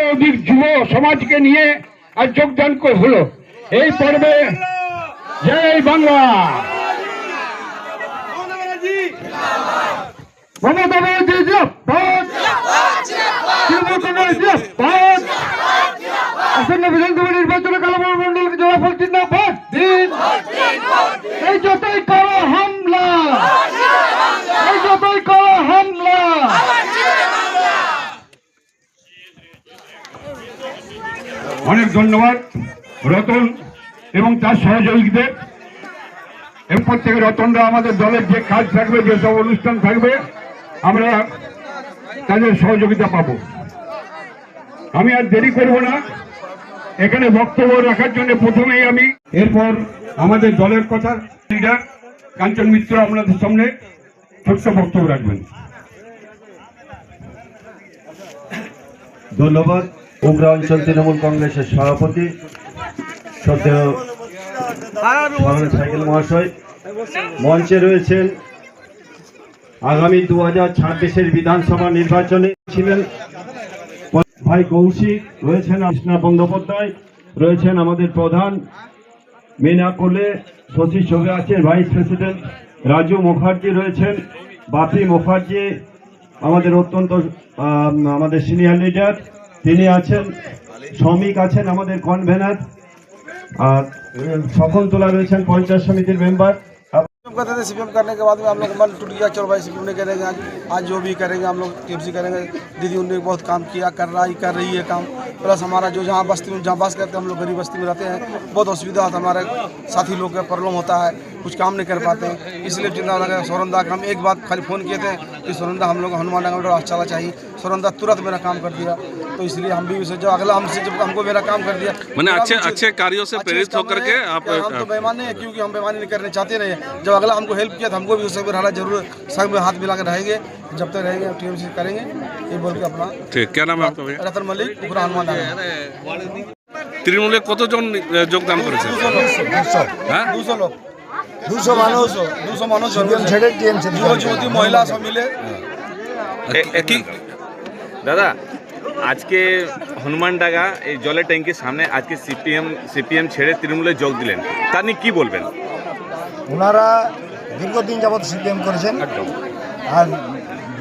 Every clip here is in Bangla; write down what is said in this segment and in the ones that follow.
মানবিক যুব সমাজকে নিয়ে আজ যোগদান হলো এই পর্বে। জয় বাংলা। মমতা ব্যানার্জি জিন্দাবাদ, জিন্দাবাদ। আসন্ন বিধানসভা নির্বাচনে কালামাল মন্ডলকে জয়ফল জিন্দাবাদ দিন। এই যতই করো হামলা, এই যতই করো হামলা। অনেক ধন্যবাদ রতন এবং তার সহযোগীদের। এরপর থেকে রতনরা আমাদের দলের যে কাজ থাকবে, যেসব অনুষ্ঠান থাকবে, আমরা তাদের সহযোগিতা পাবো। আমি আর দেরি করব না, এখানে বক্তব্য রাখার জন্য প্রথমেই আমি এরপর আমাদের দলের কথা লিডার কাঞ্চন মিত্র আপনাদের সামনে ছোট্ট বক্তব্য রাখবেন। ধন্যবাদ। উমরা অঞ্চল তৃণমূল কংগ্রেসের সভাপতি শ্রদ্ধেয় সাইকেল মহাশয়, মঞ্চে রয়েছেন আগামী 2026-এর বিধানসভা নির্বাচনে ছিলেন ভাই কৌশিক, রয়েছেন কৃষ্ণা বন্দ্যোপাধ্যায়, রয়েছেন আমাদের প্রধান মিনা কোলে, শশী সঙ্গে আছেন ভাইস প্রেসিডেন্ট রাজু মুখার্জি, রয়েছেন বাপি মুখার্জি আমাদের অত্যন্ত আমাদের সিনিয়র লিডার, তিনি আছেন, শ্রমিক আছেন আমাদের কনভেনার, আর শকুন্তলা রয়েছেন পঞ্চায়েত সমিতির মেম্বার। कहते थे सीपीएम करने के बाद में हम लोग मन टूट गया, चलो भाई सीपीएम नहीं करेंगे, आज जो भी करेंगे हम लोग टीएमसी करेंगे। दीदी उन्होंने बहुत काम किया, कर रही है काम। प्लस हमारा जो जहाँ बस्ती में जहाँ बस करते हैं, हम लोग गरीब बस्ती में रहते हैं, बहुत असुविधा होता है, हमारे साथी लोग का प्रॉब्लम होता है, कुछ काम नहीं कर पाते हैं। इसलिए चिंता लगा सोरंदा का हम एक बात खाली फ़ोन किए थे कि सोरंदा हम लोग हनुमान नगर चला चाहिए। सोरंदा तुरंत मेरा काम कर दिया, तो इसलिए हम भी उसे जो अगला हमसे जब हमको मेरा काम कर दिया, मैंने अच्छे कार्यों से प्रेरित होकर के आप हम तो बेईमान नहीं है, क्योंकि हम बेईमानी नहीं करने चाहते नहीं। जब अगला हमको हेल्प किया तो हमको भी उससे रहना जरूर, सब में हाथ मिला के रहेंगे, जब तक रहेंगे टीएमसी करेंगे, ये बोल के अपना। ठीक, क्या नाम है आपका भैया? रतन मलिक, उखरा हनुमान नगर। তৃণমূলে কতজন যোগদান করেছে? 200 लोग, 200 মানুষ ছেড়ে টিএমসি যুবতী মহিলা সব মিলে। একই দাদা, আজকে হনুমানডাঙ্গা এই জলের ট্যাঙ্কির সামনে আজকে সিপিএম ছেড়ে তৃণমূলে যোগ দিলেন, তা নিয়ে কী বলবেন? ওনারা দীর্ঘদিন যাবৎ সিপিএম করেছেন, আর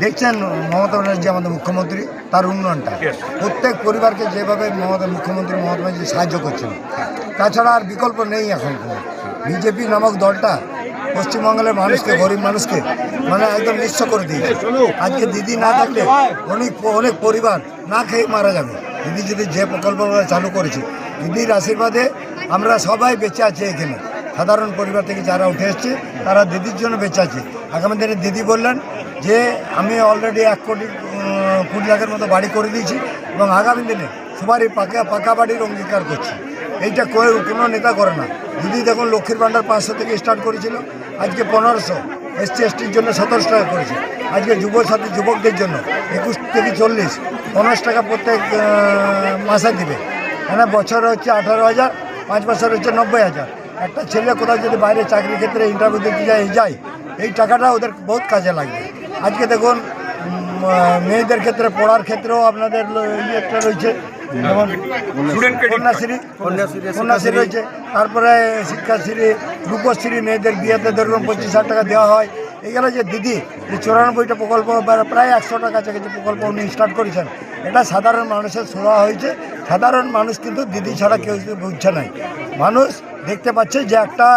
দেখছেন মমতা ব্যানার্জি আমাদের মুখ্যমন্ত্রী, তার উন্নয়নটা প্রত্যেক পরিবারকে যেভাবে মুখ্যমন্ত্রী মমতা ব্যানার্জি সাহায্য করছেন, তাছাড়া আর বিকল্প নেই এখন। বিজেপি নামক দলটা পশ্চিমবঙ্গের মানুষকে, গরিব মানুষকে মানে একদম নিঃস্ব করে দিয়েছে। আজকে দিদি না থাকলে অনেক পরিবার না খেয়ে মারা যাবে। দিদি যদি যে প্রকল্পগুলো চালু করেছে, দিদির আশীর্বাদে আমরা সবাই বেঁচে আছি এখানে। সাধারণ পরিবার থেকে যারা উঠে এসছে তারা দিদির জন্য বেঁচে আছে। আগামী দিনে দিদি বললেন যে আমি অলরেডি 1 কোটি 20 লাখের মতো বাড়ি করে দিয়েছি, এবং আগামী দিনে সবারই পাকা বাড়ির অঙ্গীকার করছি। এইটা কোনো নেতা করে না। দিদি দেখুন লক্ষ্মীর ভাণ্ডার 500 থেকে স্টার্ট করেছিল, আজকে 1500, SC STর জন্য 1700 টাকা করেছে। আজকে যুবসাথী যুবকদের জন্য 21 থেকে 40 50 টাকা প্রত্যেক মাসে দিবে। মানে বছরে হচ্ছে 18,000, 5 বছর হচ্ছে 90,000। একটা ছেলে কোথাও যদি বাইরে চাকরির ক্ষেত্রে ইন্টারভিউ দিতে যায়, এই টাকাটা ওদের বহুত কাজে লাগবে। আজকে দেখুন মেয়েদের ক্ষেত্রে পড়ার ক্ষেত্রেও আপনাদের একটা রয়েছে, যেমন কন্যাশ্রী রয়েছে, তারপরে শিক্ষাশ্রী, রূপশ্রী, মেয়েদের বিয়েতে ধরুন 25,000 টাকা দেওয়া হয়। এগুলো যে দিদি যে 94টা প্রকল্প, প্রায় 100টা কাছাকাছি প্রকল্প উনি স্টার্ট করেছেন, এটা সাধারণ মানুষের শোনা হয়েছে। সাধারণ মানুষ কিন্তু দিদি ছাড়া কেউ বুঝছে নাই। মানুষ দেখতে পাচ্ছে যে একটা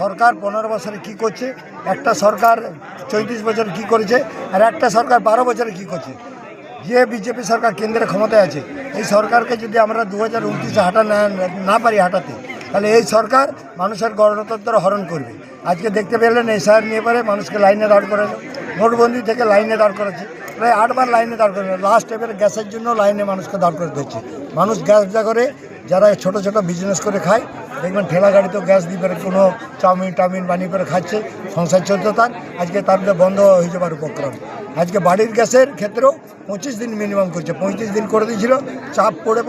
সরকার 15 বছরে কী করছে, একটা সরকার 34 বছরে কী করেছে, আর একটা সরকার 12 বছরে কী করছে। যে বিজেপি সরকার কেন্দ্রে ক্ষমতায় আছে, এই সরকারকে যদি আমরা 2029 না পারি হাঁটাতে, তাহলে এই সরকার মানুষের গণতন্ত্র হরণ করবে। আজকে দেখতে পেলেন SIR নিয়ে পরে মানুষকে লাইনে দাঁড় করানো, নোটবন্দি থেকে লাইনে দাঁড় করাচ্ছে, প্রায় 8 বার লাইনে দাঁড় করানো। লাস্ট এবারে গ্যাসের জন্য লাইনে মানুষকে দাঁড় করে দিচ্ছে। মানুষ গ্যাস যা করে, যারা ছোট ছোট বিজনেস করে খায়, দেখবেন ঠেলা গাড়িতেও গ্যাস দিয়ে পরে কোনো চাউমিন বানিয়ে করে খাচ্ছে, সংসার চলতে তার। আজকে তার বন্ধ হয়ে যাবার উপক্রম। আজকে বাড়ির গ্যাসের ক্ষেত্রেও 25 দিন মিনিমাম করছে, 35 দিন করে দিয়েছিল, চাপ পড়ে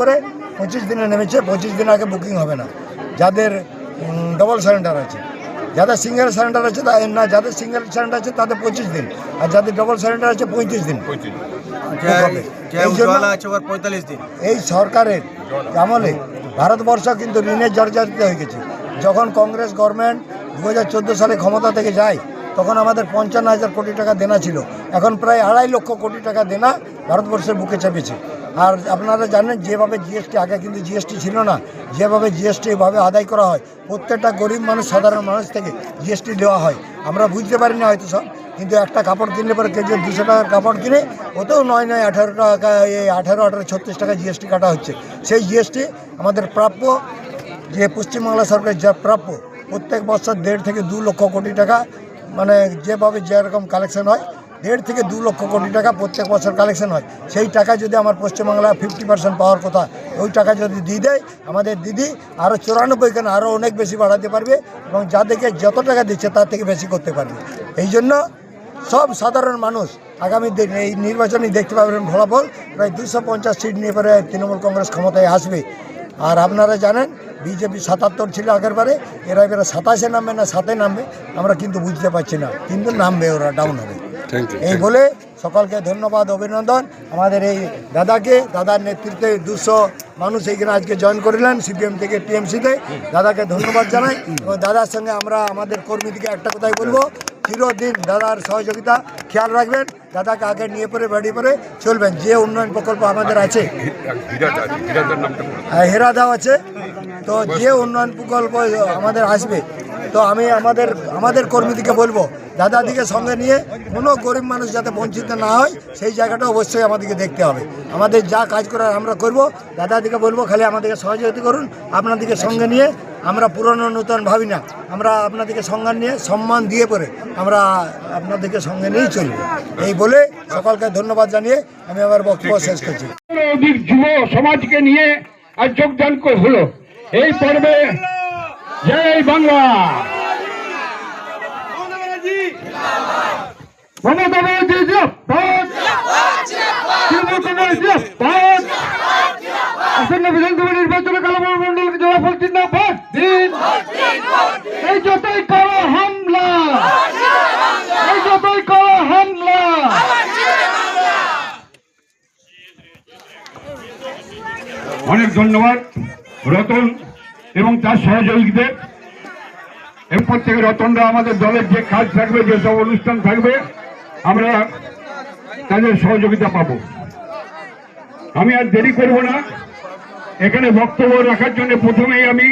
25 দিনে নেমেছে। 25 দিন আগে বুকিং হবে না যাদের ডবল সিলিন্ডার আছে। যাদের সিঙ্গেল সিলিন্ডার আছে না, যাদের সিঙ্গেল সিলিন্ডার আছে তাদের 25 দিন, আর যাদের ডবল সিলিন্ডার আছে 35 দিন। প্রকল্পে। এই জন্য এই সরকারের আমলে ভারতবর্ষ কিন্তু ঋণের জর্জরিত হয়ে গেছে। যখন কংগ্রেস গভর্নমেন্ট 2014 সালে ক্ষমতা থেকে যায় তখন আমাদের 55,000 কোটি টাকা দেনা ছিল, এখন প্রায় 2.5 লক্ষ কোটি টাকা দেনা ভারতবর্ষের বুকে চেপেছে। আর আপনারা জানেন যেভাবে জিএসটি, আগে কিন্তু জিএসটি ছিল না, যেভাবে জিএসটি এভাবে আদায় করা হয়, প্রত্যেকটা গরিব মানুষ, সাধারণ মানুষ থেকে জিএসটি দেওয়া হয়। আমরা বুঝতে পারি না হয়তো সব, কিন্তু একটা কাপড় কিনলে পরে কেজি 200 টাকার কাপড় কিনে ওতেও 9 টাকা, এই 18 36 টাকা জিএসটি কাটা হচ্ছে। সেই জিএসটি আমাদের প্রাপ্য, যে পশ্চিমবাংলা সরকারের যা প্রাপ্য, প্রত্যেক বছর 1.5 থেকে 2 লক্ষ কোটি টাকা, মানে যেভাবে যেরকম কালেকশন হয় 1.5 থেকে 2 লক্ষ কোটি টাকা প্রত্যেক বছর কালেকশন হয়। সেই টাকা যদি আমার পশ্চিমবাংলা 50% পাওয়ার কথা, ওই টাকা যদি দিয়ে দেয় আমাদের দিদি আরও 94 কেন আরও অনেক বেশি বাড়াতে পারবে এবং যাদেরকে যত টাকা দিচ্ছে তার থেকে বেশি করতে পারবে। এই জন্য সব সাধারণ মানুষ আগামী দিন এই নির্বাচনে দেখতে পাবেন ফলাফল, প্রায় 250 সিট নিয়ে পরে তৃণমূল কংগ্রেস ক্ষমতায় আসবে। আর আপনারা জানেন বিজেপি 77 ছিল আগের বারে, এরা এবারে 27-এ নামবে না 7-এ নামবে আমরা কিন্তু বুঝতে পারছি না, কিন্তু নামবে, ওরা ডাউন হবে। এই বলে সকলকে ধন্যবাদ, অভিনন্দন। আমাদের এই দাদাকে, দাদার নেতৃত্বে 200 মানুষ এইখানে আজকে জয়েন করলেন সিপিএম থেকে টিএমসিতে, দাদাকে ধন্যবাদ জানাই। এবং দাদার সঙ্গে আমরা আমাদের কর্মীদিকে একটা কথাই বলবো, চিরদিন দাদার সহযোগিতা খেয়াল রাখবেন, দাদাকে আগে নিয়ে পরে বেরিয়ে পরে চলবেন। যে উন্নয়ন প্রকল্প আমাদের আছে, হেরাদাও আছে, তো যে উন্নয়ন প্রকল্প আমাদের আসবে, তো আমি আমাদের কর্মীদিকে বলবো দাদাদিকে সঙ্গে নিয়ে কোনো গরিব মানুষ যাতে বঞ্চিত না হয় সেই জায়গাটা অবশ্যই আমাদেরকে দেখতে হবে। আমাদের যা কাজ করার আমরা করব, দাদাদিকে বলবো খালি আমাদেরকে সহযোগিতা করুন। আপনাদেরকে সঙ্গে নিয়ে আমরা পুরনো নতুন ভাবি না, আমরা আপনাদেরকে সঙ্গে নিয়ে সম্মান দিয়ে পরে আমরা আপনাদেরকে সঙ্গে নিয়েই চলব। এই বলে সকলকে ধন্যবাদ জানিয়ে আমি আমার বক্তব্য শেষ করছি। অধিক যুব সমাজকে নিয়ে আজ যোগদান হলো এই পর্বে। জয় বাংলা, মমতা ব্যানার্জি জিন্দাবাদ, তৃণমূল কংগ্রেস জিন্দাবাদ, আসন্ন বিধানসভা নির্বাচনে কালামাল মন্ডলকে জয়ফল জিন্দাবাদ দিন। এই যতই করো হামলা, এই যতই করো হামলা, অনেক ধন্যবাদ রতন এবং তার সহযোগীদের। এরপর থেকে রতনরা আমাদের দলের যে কাজ থাকবে, যেসব অনুষ্ঠান থাকবে, আমরা তাদের সহযোগিতা পাবো। আমি আর দেরি করব না, এখানে বক্তব্য রাখার জন্য প্রথমেই আমি